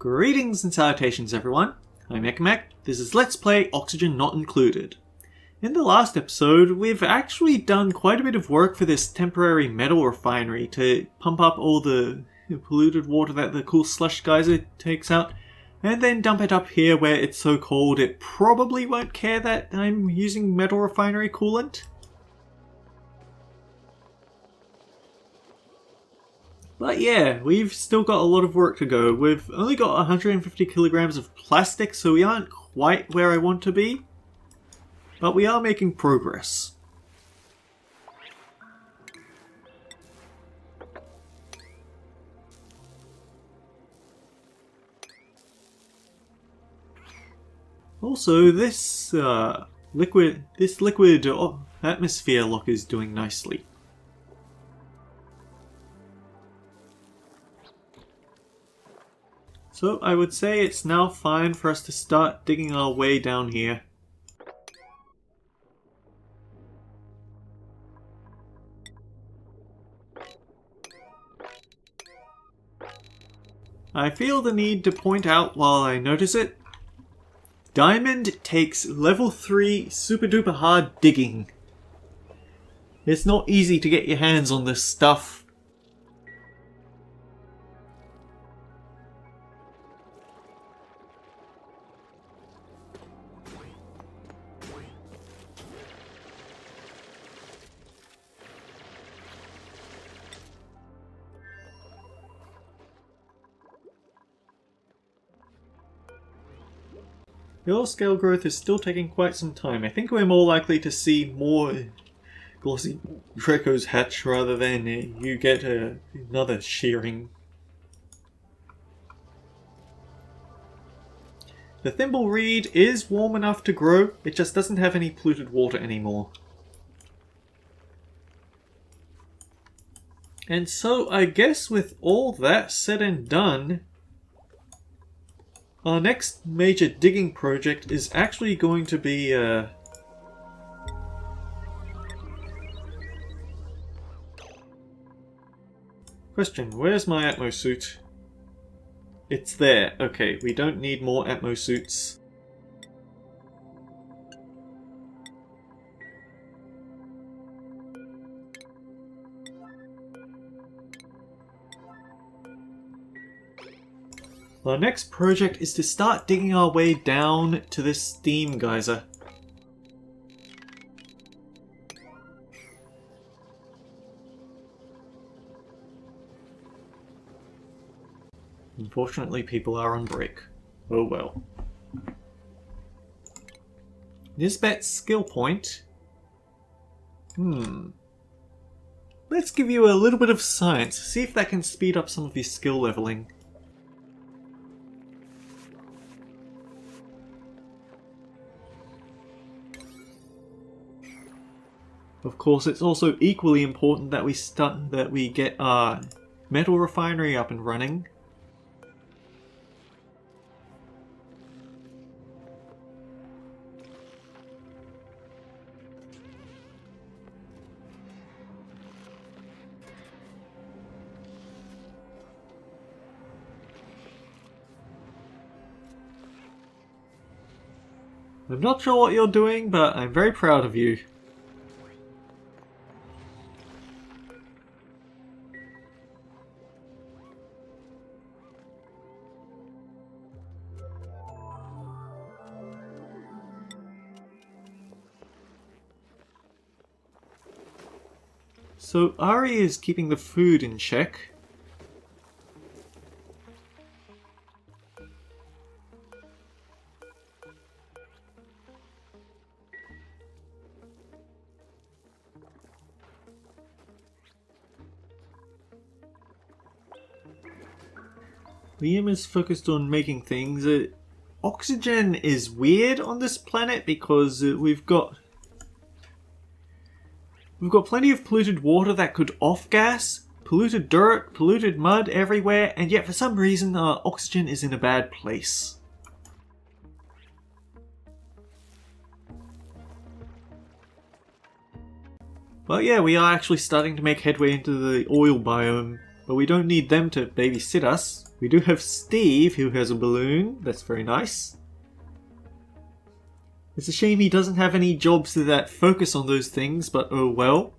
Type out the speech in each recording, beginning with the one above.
Greetings and salutations everyone, I'm Ekamek. This is Let's Play Oxygen Not Included. In the last episode, we've actually done quite a bit of work for this temporary metal refinery to pump up all the polluted water that the cool slush geyser takes out, and then dump it up here where it's so cold it probably won't care that I'm using metal refinery coolant. But yeah, we've still got a lot of work to go. We've only got 150 kilograms of plastic, so we aren't quite where I want to be. But we are making progress. Also, this liquid atmosphere lock is doing nicely. So I would say it's now fine for us to start digging our way down here. I feel the need to point out while I notice it, Diamond takes level 3 super duper hard digging. It's not easy to get your hands on this stuff. Your scale growth is still taking quite some time. I think we're more likely to see more glossy Dracos hatch rather than you get another shearing. The thimble reed is warm enough to grow, it just doesn't have any polluted water anymore. And so I guess with all that said and done, our next major digging project is actually going to be Question, where's my Atmo suit? It's there. Okay, we don't need more Atmo suits. Our next project is to start digging our way down to this steam geyser. Unfortunately, people are on break. Oh well. Nisbet's skill point. Let's give you a little bit of science, see if that can speed up some of your skill leveling. Of course, it's also equally important that we get our metal refinery up and running. I'm not sure what you're doing, but I'm very proud of you. So Ari is keeping the food in check. Liam is focused on making things. Oxygen is weird on this planet because we've got plenty of polluted water that could off-gas, polluted dirt, polluted mud everywhere, and yet for some reason oxygen is in a bad place. But yeah, we are actually starting to make headway into the oil biome, but we don't need them to babysit us. We do have Steve, who has a balloon. That's very nice. It's a shame he doesn't have any jobs that focus on those things, but oh well.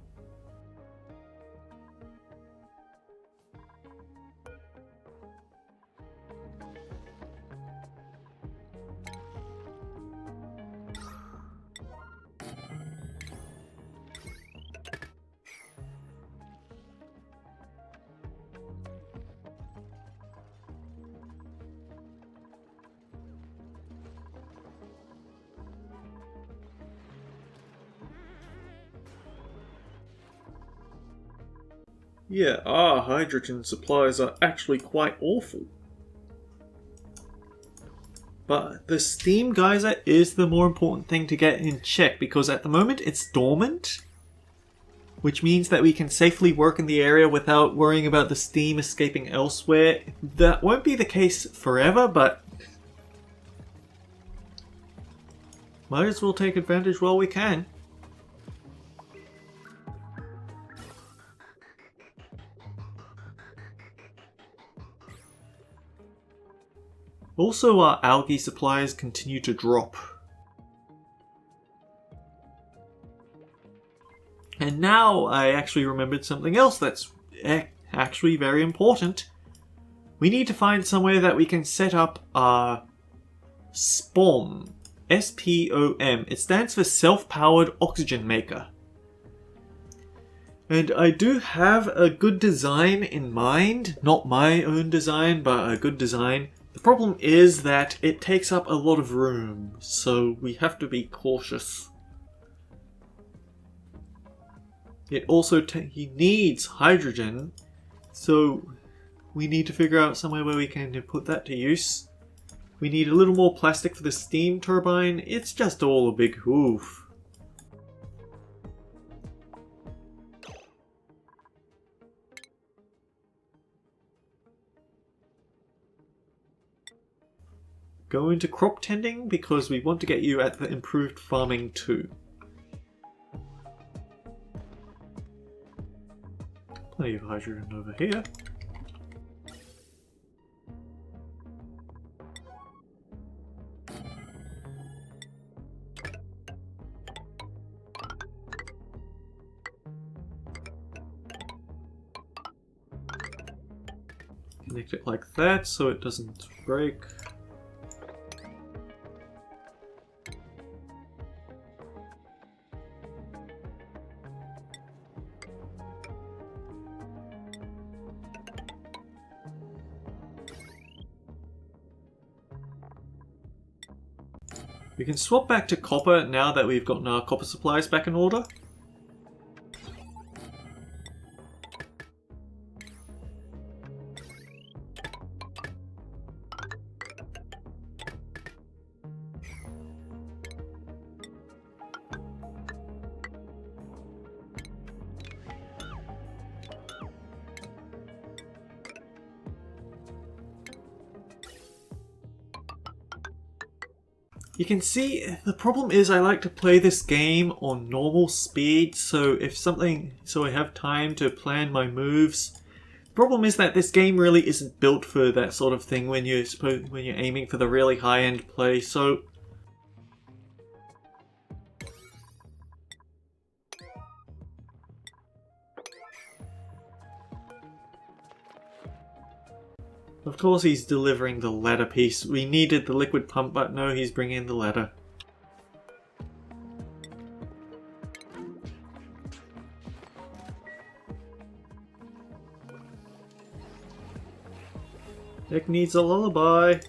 Yeah, our hydrogen supplies are actually quite awful. But the steam geyser is the more important thing to get in check, because at the moment it's dormant, which means that we can safely work in the area without worrying about the steam escaping elsewhere. That won't be the case forever, but might as well take advantage while we can. Also, our algae supplies continue to drop. And now I actually remembered something else that's actually very important. We need to find somewhere that we can set up our SPOM. S-P-O-M. It stands for Self-Powered Oxygen Maker. And I do have a good design in mind. Not my own design, but a good design. The problem is that it takes up a lot of room, so we have to be cautious. It also needs hydrogen, so we need to figure out somewhere where we can put that to use. We need a little more plastic for the steam turbine. It's just all a big oof. Go into crop tending because we want to get you at the improved farming too. Plenty of hydrogen over here. Connect it like that so it doesn't break. We can swap back to copper now that we've gotten our copper supplies back in order. You can see, the problem is I like to play this game on normal speed, so I have time to plan my moves. The problem is that this game really isn't built for that sort of thing when you're aiming for the really high-end play, so of course he's delivering the ladder piece. We needed the liquid pump, but no, he's bringing in the ladder. Nick needs a lullaby.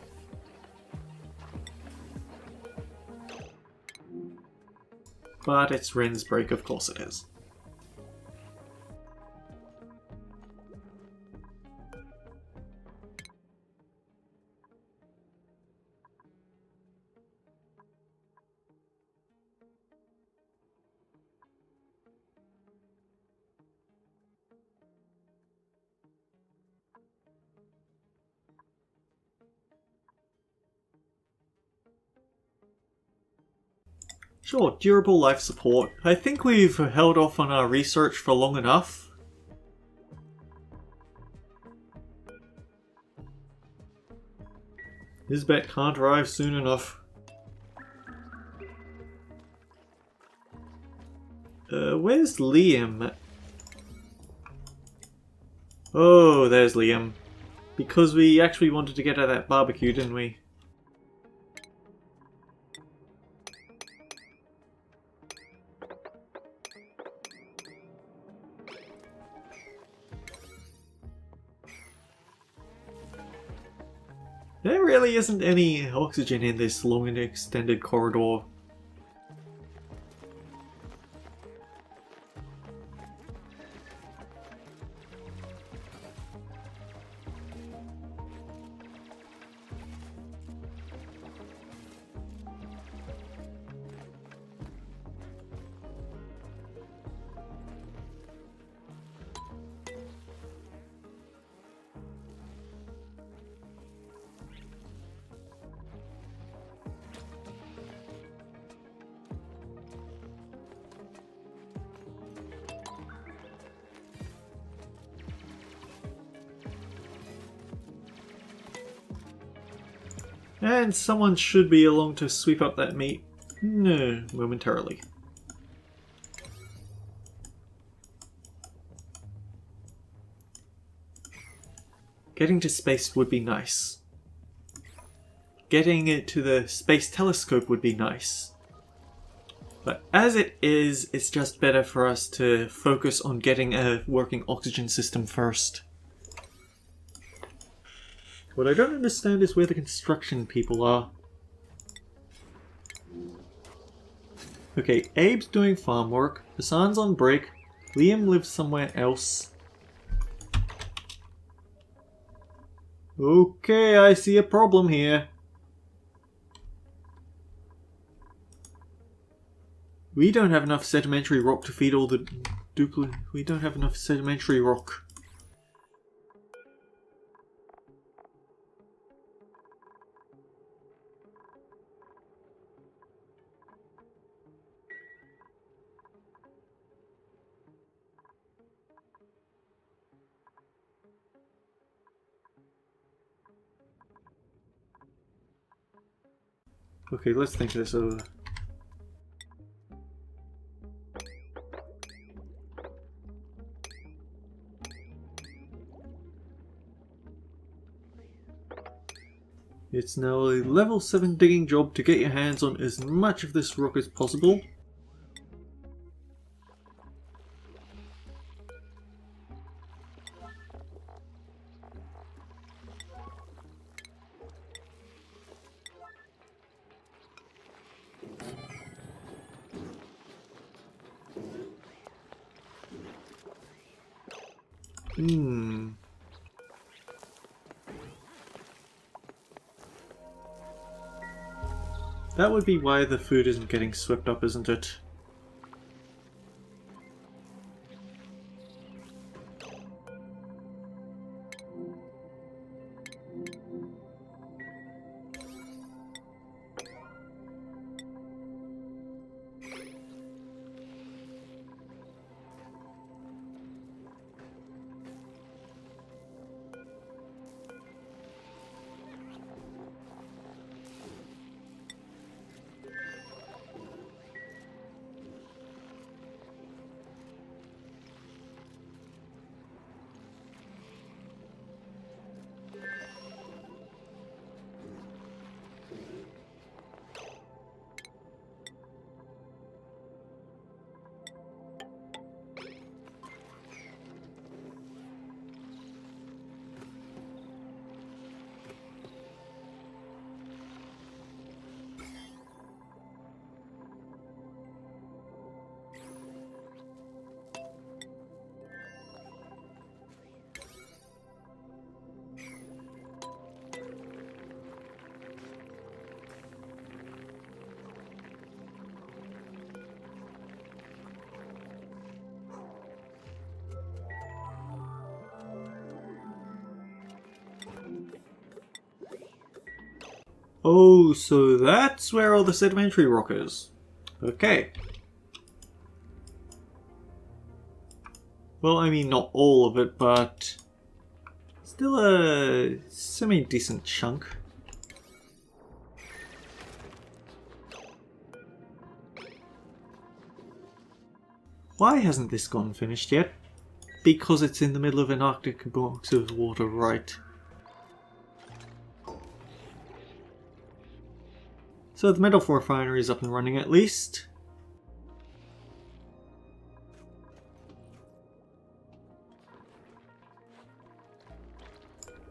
But it's Ren's break, of course it is. Sure, durable life support. I think we've held off on our research for long enough. Nisbet can't arrive soon enough. Where's Liam? Oh, there's Liam. Because we actually wanted to get at that barbecue, didn't we? There really isn't any oxygen in this long and extended corridor. And someone should be along to sweep up that meat. No, momentarily. Getting to space would be nice. Getting it to the space telescope would be nice. But as it is, it's just better for us to focus on getting a working oxygen system first. What I don't understand is where the construction people are. Okay, Abe's doing farm work, Hassan's on break, Liam lives somewhere else. Okay, I see a problem here. We don't have enough sedimentary rock to feed all the we don't have enough sedimentary rock. Okay, let's think this over. It's now a level 7 digging job to get your hands on as much of this rock as possible. That would be why the food isn't getting swept up, isn't it? Oh, so that's where all the sedimentary rock is. Okay. Well, I mean, not all of it, but still a semi-decent chunk. Why hasn't this gone finished yet? Because it's in the middle of an Arctic box of water, right? So the metal refinery is up and running at least.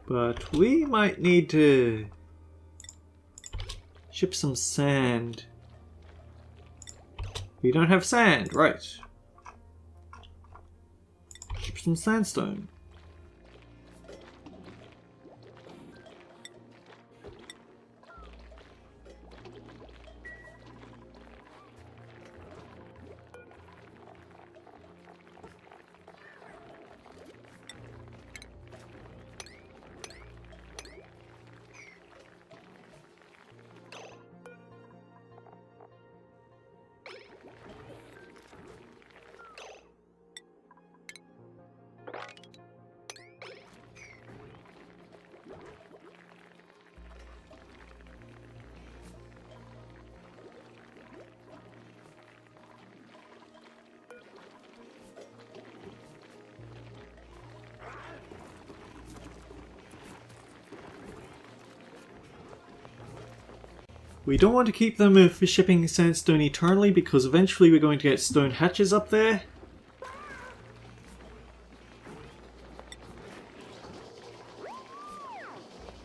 But we might need to ship some sand. We don't have sand, right? Ship some sandstone. We don't want to keep them for shipping sandstone eternally because eventually we're going to get stone hatches up there.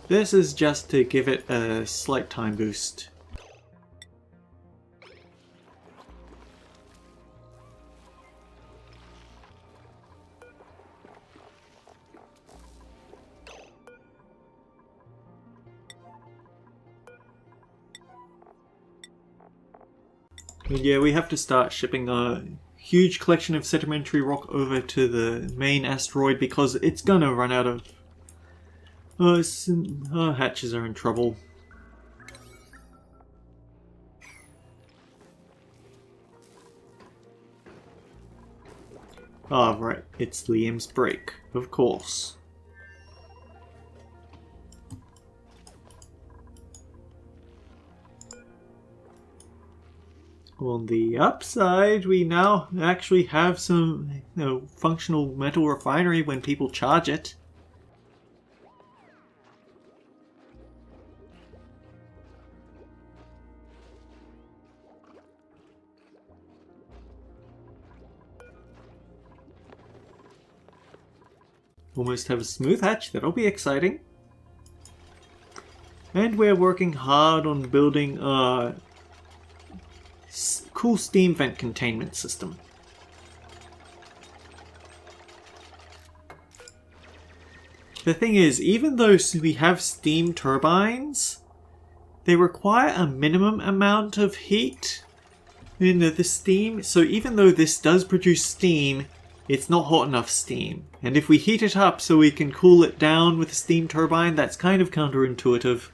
This is just to give it a slight time boost. And yeah, we have to start shipping a huge collection of sedimentary rock over to the main asteroid because it's gonna run out of... our hatches are in trouble. Ah, right, it's Liam's break, of course. On the upside, we now actually have some, functional metal refinery when people charge it. Almost have a smooth hatch, that'll be exciting. And we're working hard on building a cool steam vent containment system. The thing is, even though we have steam turbines, they require a minimum amount of heat in the steam, so even though this does produce steam, it's not hot enough steam. And if we heat it up so we can cool it down with a steam turbine, that's kind of counterintuitive.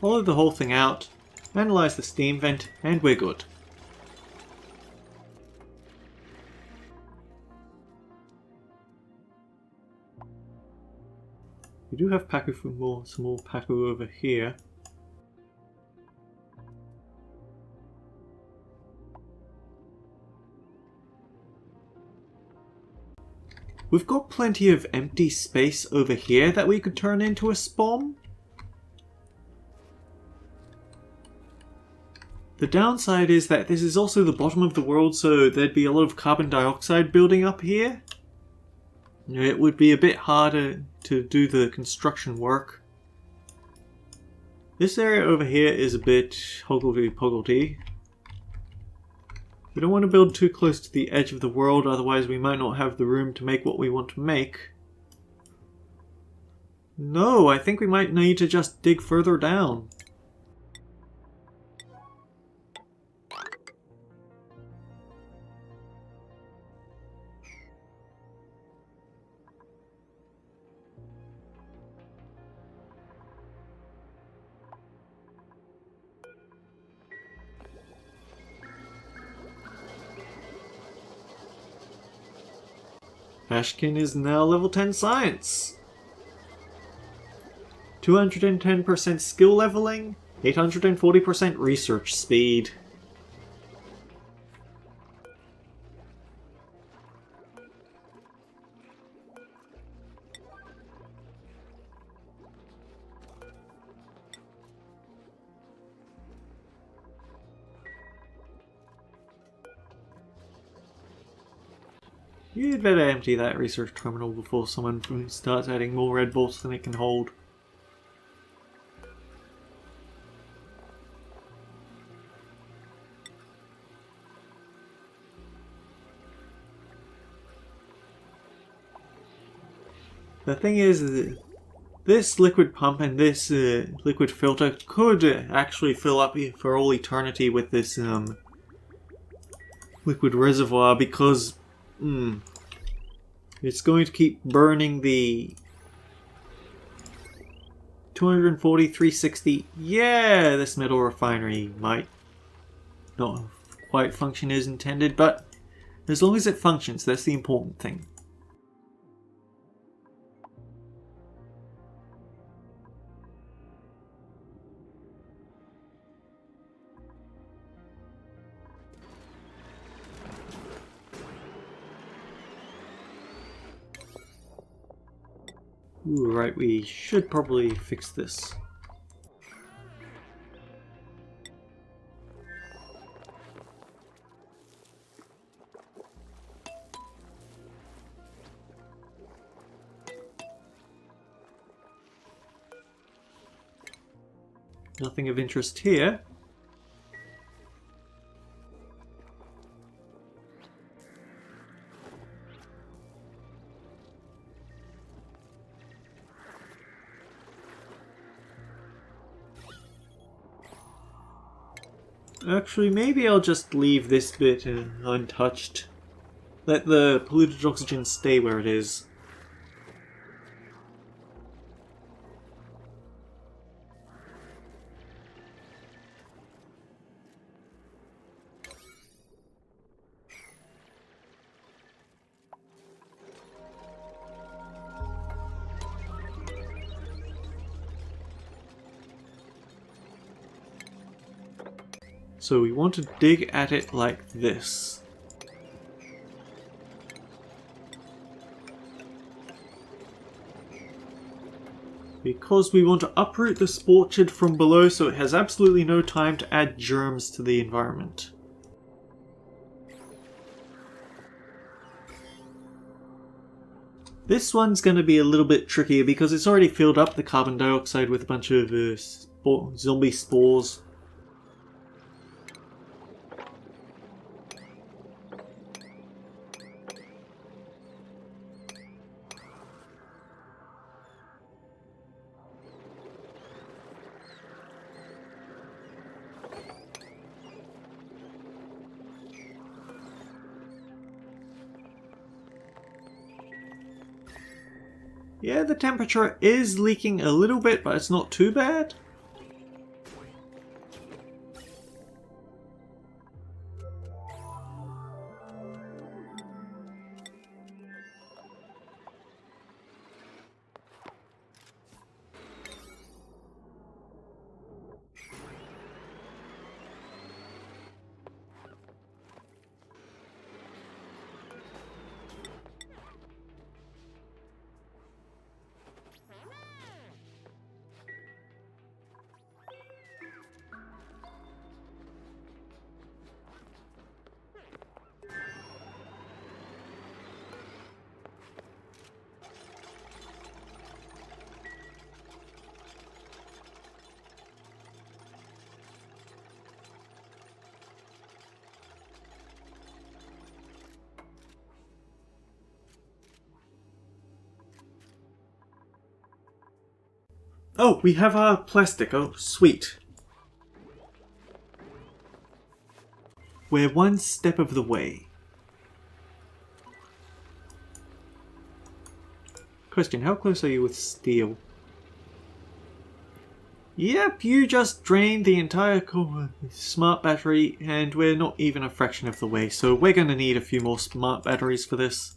Follow the whole thing out, analyze the steam vent, and we're good. We do have Paku for some more Paku over here. We've got plenty of empty space over here that we could turn into a spawn. The downside is that this is also the bottom of the world, so there'd be a lot of carbon dioxide building up here. It would be a bit harder to do the construction work. This area over here is a bit hoggledy-poggledy. We don't want to build too close to the edge of the world, otherwise we might not have the room to make what we want to make. No, I think we might need to just dig further down. Ashkin is now level 10 science. 210% skill leveling, 840% research speed. You'd better empty that research terminal before someone starts adding more red bolts than it can hold. The thing is, this liquid pump and this liquid filter could actually fill up for all eternity with this liquid reservoir because it's going to keep burning the 240, 360. Yeah, this metal refinery might not quite function as intended, but as long as it functions, that's the important thing. Ooh, right, we should probably fix this. Nothing of interest here. Actually, maybe I'll just leave this bit untouched. Let the polluted oxygen stay where it is. So we want to dig at it like this. Because we want to uproot the sporchard from below so it has absolutely no time to add germs to the environment. This one's going to be a little bit trickier because it's already filled up the carbon dioxide with a bunch of zombie spores. Yeah, the temperature is leaking a little bit, but it's not too bad. Oh, we have our plastic. Oh, sweet. We're one step of the way. Question, how close are you with steel? Yep, you just drained the entire smart battery and we're not even a fraction of the way, so we're going to need a few more smart batteries for this.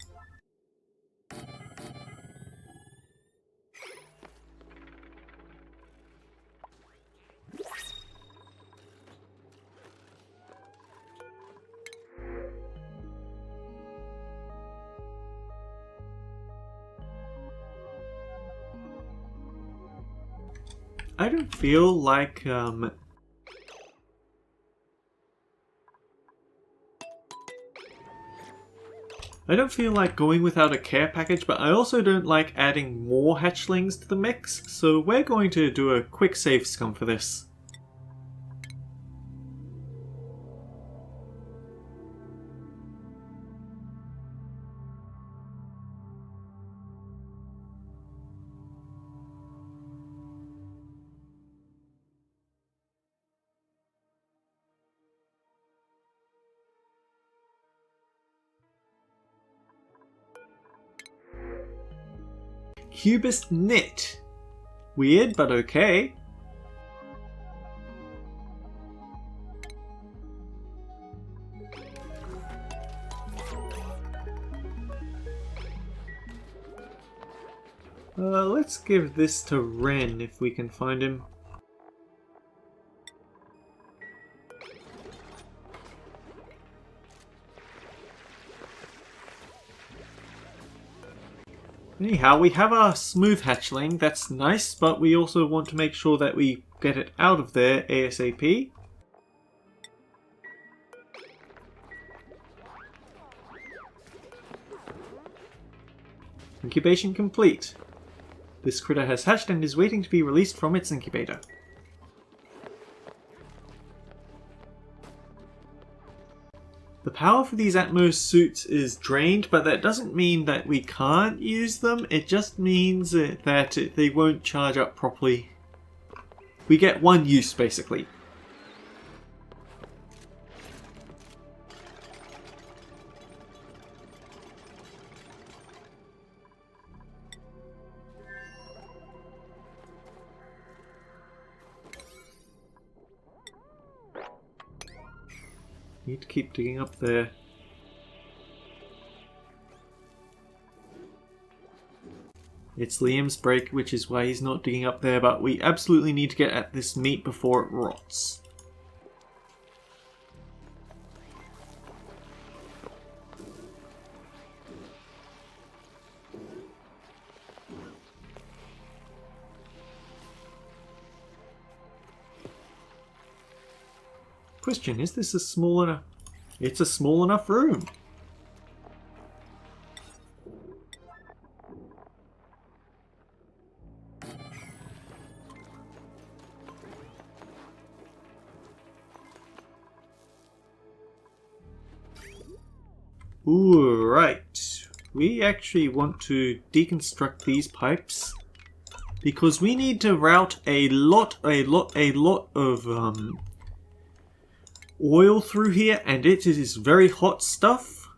I don't feel like I don't feel like going without a care package, but I also don't like adding more hatchlings to the mix, so we're going to do a quick save scum for this. Cubist knit. Weird, but okay. Let's give this to Ren if we can find him. Anyhow, we have our smooth hatchling, that's nice, but we also want to make sure that we get it out of there ASAP. Incubation complete. This critter has hatched and is waiting to be released from its incubator. The power for these Atmos suits is drained, but that doesn't mean that we can't use them. It just means that they won't charge up properly. We get one use, basically. Need to keep digging up there. It's Liam's break, which is why he's not digging up there, but we absolutely need to get at this meat before it rots. Question, is this a small enough... It's a small enough room. Ooh, right. We actually want to deconstruct these pipes because we need to route a lot of oil through here, and it is very hot stuff.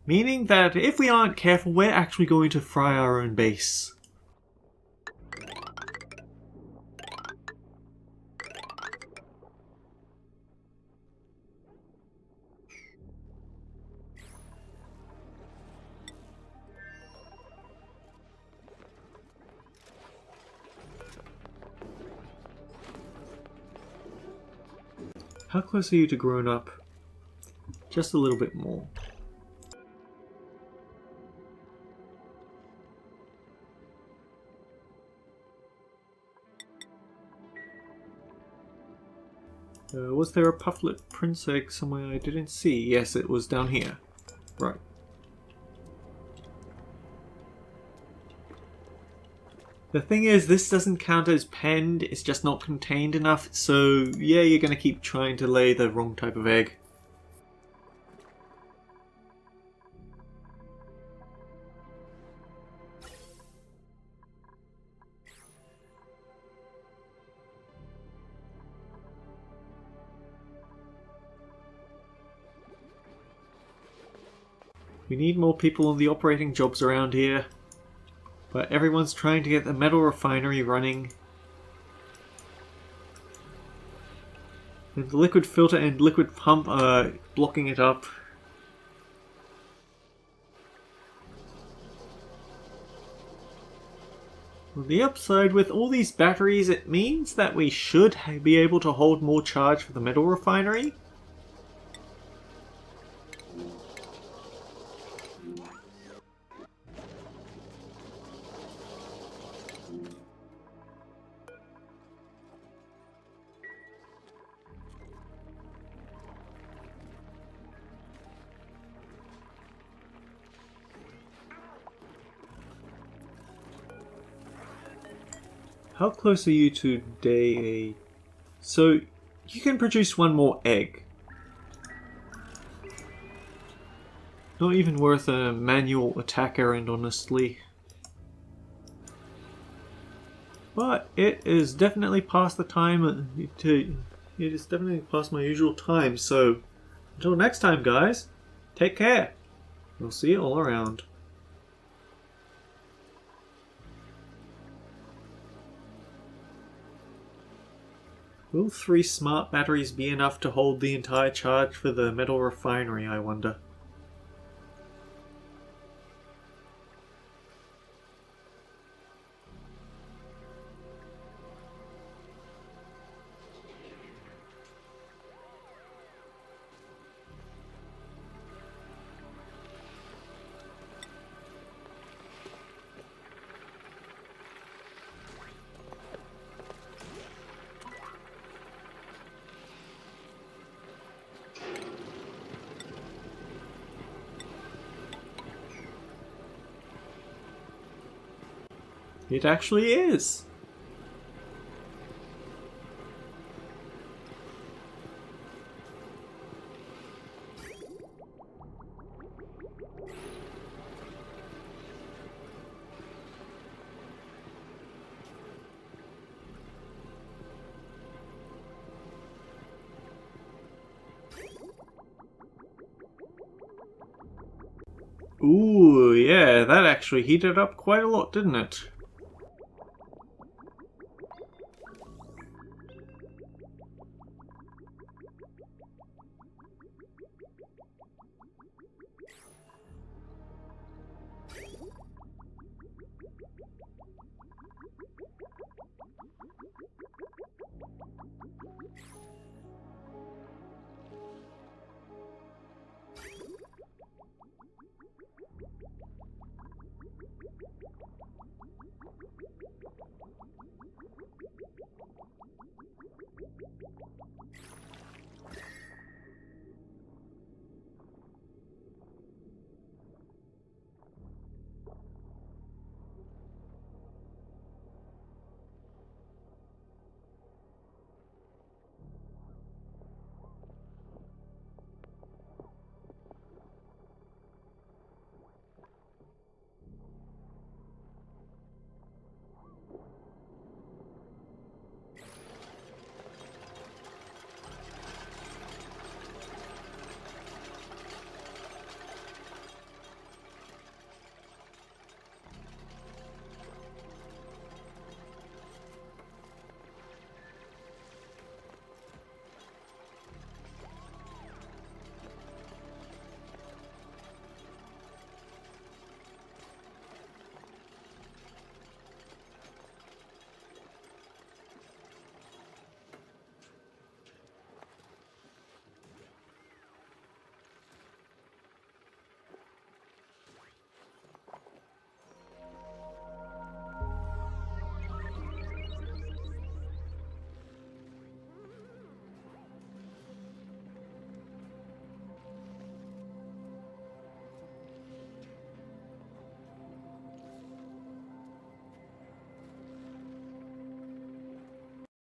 Meaning that if we aren't careful, we're actually going to fry our own base. How close are you to grown up? Just a little bit more. Was there a pufflet prince egg somewhere I didn't see? Yes, it was down here. Right. The thing is, this doesn't count as penned, it's just not contained enough, so yeah, you're gonna keep trying to lay the wrong type of egg. We need more people on the operating jobs around here. But everyone's trying to get the metal refinery running. And the liquid filter and liquid pump are blocking it up. On the upside, with all these batteries, it means that we should be able to hold more charge for the metal refinery. How close are you to day 8? So, you can produce one more egg. Not even worth a manual attack errand, honestly. But it is definitely past the time it is definitely past my usual time, so until next time, guys, take care. We'll see you all around. Will 3 smart batteries be enough to hold the entire charge for the metal refinery, I wonder? It actually is! Ooh, yeah, that actually heated up quite a lot, didn't it?